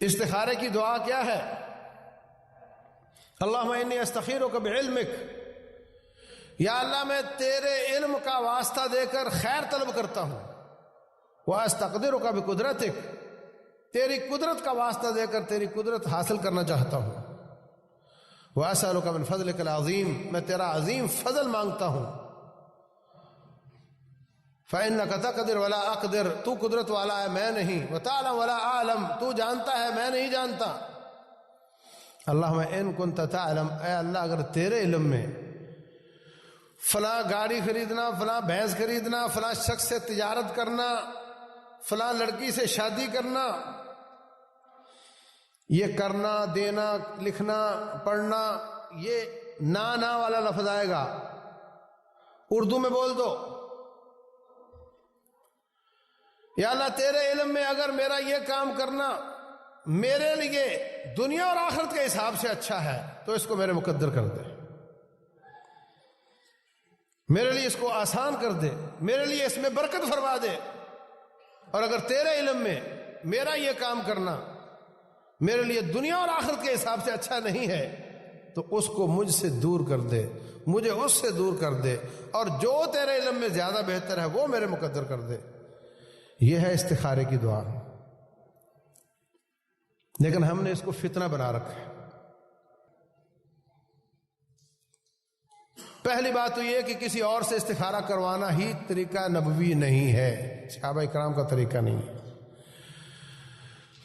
استخارے کی دعا کیا ہے؟ اللہم انی استخیرک بعلمک، یا اللہ میں تیرے علم کا واسطہ دے کر خیر طلب کرتا ہوں، واستقدرک بقدرتک، تیری قدرت کا واسطہ دے کر تیری قدرت حاصل کرنا چاہتا ہوں، واسألک من فضلک العظیم، میں تیرا عظیم فضل مانگتا ہوں، فإنک تقدر ولا اقدر، تو قدرت والا ہے میں نہیں، وتعلم ولا اعلم، تو جانتا ہے میں نہیں جانتا۔ اللہم ان کنت تعلم، اے اللہ اگر تیرے علم میں فلاں گاڑی خریدنا، فلاں بھینس خریدنا، فلاں شخص سے تجارت کرنا، فلاں لڑکی سے شادی کرنا، یہ کرنا، دینا، لکھنا، پڑھنا، یہ نا والا لفظ آئے گا، اردو میں بول دو، یا اللہ تیرے علم میں اگر میرا یہ کام کرنا میرے لیے دنیا اور آخرت کے حساب سے اچھا ہے تو اس کو میرے مقدر کر دے، میرے لیے اس کو آسان کر دے، میرے لیے اس میں برکت فرما دے، اور اگر تیرے علم میں میرا یہ کام کرنا میرے لیے دنیا اور آخرت کے حساب سے اچھا نہیں ہے تو اس کو مجھ سے دور کر دے، مجھے اس سے دور کر دے، اور جو تیرے علم میں زیادہ بہتر ہے وہ میرے مقدر کر دے۔ یہ ہے استخارے کی دعا، لیکن ہم نے اس کو فتنہ بنا رکھا ہے۔ پہلی بات تو یہ کہ کسی اور سے استخارہ کروانا ہی طریقہ نبوی نہیں ہے، صحابہ کرام کا طریقہ نہیں ہے۔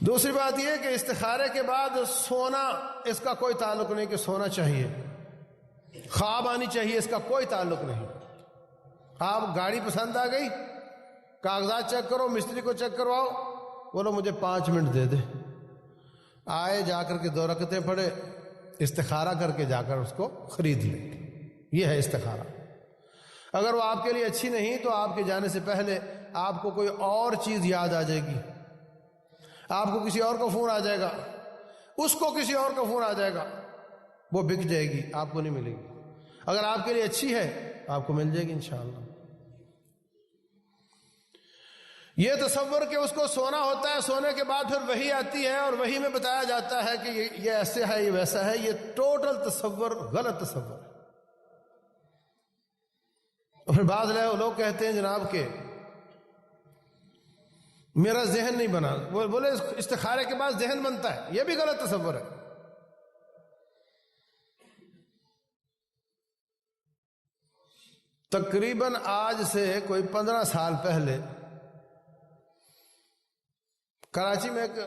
دوسری بات یہ کہ استخارے کے بعد سونا، اس کا کوئی تعلق نہیں کہ سونا چاہیے، خواب آنی چاہیے، اس کا کوئی تعلق نہیں۔ آپ گاڑی پسند آ گئی، کاغذات چیک کرو، مستری کو چیک کرواؤ، بولو مجھے 5 منٹ دے دے، آئے جا کر کے 2 رکعتیں پڑھے، استخارہ کر کے جا کر اس کو خرید لیں، یہ ہے استخارہ۔ اگر وہ آپ کے لیے اچھی نہیں تو آپ کے جانے سے پہلے آپ کو کوئی اور چیز یاد آ جائے گی، آپ کو کسی اور کا فون آ جائے گا، اس کو کسی اور کا فون آ جائے گا، وہ بک جائے گی، آپ کو نہیں ملے گی۔ اگر آپ کے لیے اچھی ہے آپ کو مل جائے گی انشاءاللہ۔ یہ تصور کہ اس کو سونا ہوتا ہے، سونے کے بعد پھر وحی آتی ہے اور وحی میں بتایا جاتا ہے کہ یہ ایسے ہے، یہ ویسا ہے، یہ ٹوٹل تصور غلط تصور ہے۔ اور پھر بعض لوگ کہتے ہیں جناب کہ میرا ذہن نہیں بنا، وہ بولے استخارے کے بعد ذہن بنتا ہے، یہ بھی غلط تصور ہے۔ تقریباً آج سے کوئی 15 سال پہلے کراچی میں ایک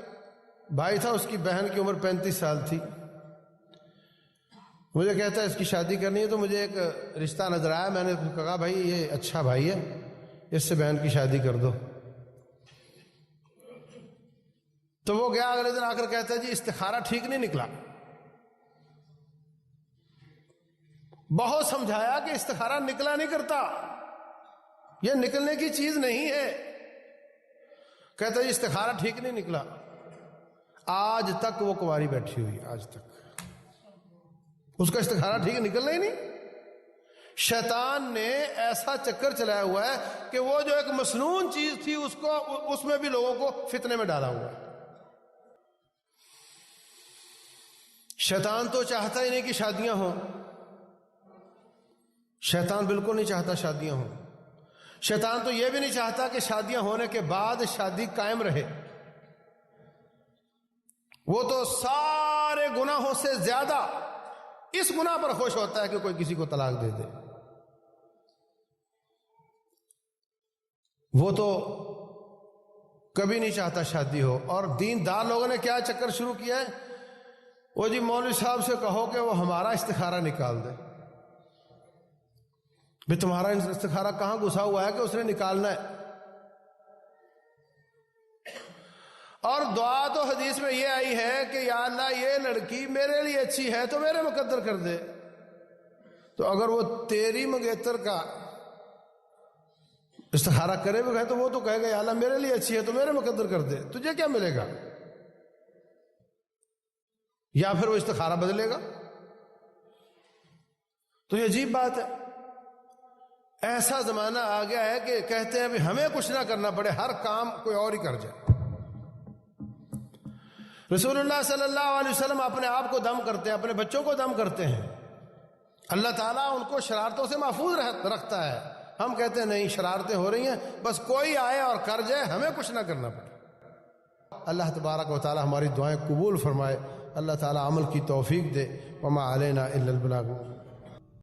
بھائی تھا، اس کی بہن کی عمر 35 سال تھی، مجھے کہتا ہے اس کی شادی کرنی ہے، تو مجھے ایک رشتہ نظر آیا، میں نے کہا بھائی یہ اچھا بھائی ہے، اس سے بہن کی شادی کر دو۔ تو وہ گیا، اگلے دن آ کر کہتا ہے جی استخارہ ٹھیک نہیں نکلا۔ بہت سمجھایا کہ استخارہ نکلا نہیں کرتا، یہ نکلنے کی چیز نہیں ہے۔ کہتا ہے جی استخارہ ٹھیک نہیں نکلا، آج تک وہ کنواری بیٹھی ہوئی، آج تک اس کا استخارہ ٹھیک نکلنا ہی نہیں۔ شیطان نے ایسا چکر چلایا ہوا ہے کہ وہ جو ایک مسنون چیز تھی اس میں بھی لوگوں کو فتنے میں ڈالا ہوا ہے۔ شیطان تو چاہتا ہی نہیں کہ شادیاں ہوں، شیطان بالکل نہیں چاہتا شادیاں ہوں۔ شیطان تو یہ بھی نہیں چاہتا کہ شادیاں ہونے کے بعد شادی قائم رہے۔ وہ تو سارے گناہوں سے زیادہ اس گناہ پر خوش ہوتا ہے کہ کوئی کسی کو طلاق دے دے۔ وہ تو کبھی نہیں چاہتا شادی ہو۔ اور دیندار لوگوں نے کیا چکر شروع کیا ہے، وہ جی مولوی صاحب سے کہو کہ وہ ہمارا استخارہ نکال دے۔ بھئی تمہارا استخارہ کہاں گھسا ہوا ہے کہ اس نے نکالنا ہے؟ اور دعا تو حدیث میں یہ آئی ہے کہ یا اللہ یہ لڑکی میرے لیے اچھی ہے تو میرے مقدر کر دے۔ تو اگر وہ تیری منگیتر کا استخارہ کرے بغیر تو وہ تو کہے گا یا اللہ میرے لیے اچھی ہے تو میرے مقدر کر دے، تجھے کیا ملے گا؟ یا پھر وہ استخارہ بدلے گا۔ تو یہ عجیب بات ہے، ایسا زمانہ آ گیا ہے کہ کہتے ہیں بھی ہمیں کچھ نہ کرنا پڑے، ہر کام کوئی اور ہی کر جائے۔ رسول اللہ صلی اللہ علیہ وسلم اپنے آپ کو دم کرتے ہیں، اپنے بچوں کو دم کرتے ہیں، اللہ تعالیٰ ان کو شرارتوں سے محفوظ رکھتا ہے۔ ہم کہتے ہیں نہیں، شرارتیں ہو رہی ہیں، بس کوئی آئے اور کر جائے، ہمیں کچھ نہ کرنا پڑے۔ اللہ تبارک و تعالیٰ ہماری دعائیں قبول فرمائے، اللہ تعالیٰ عمل کی توفیق دے۔ وما علینا الا البلاغ۔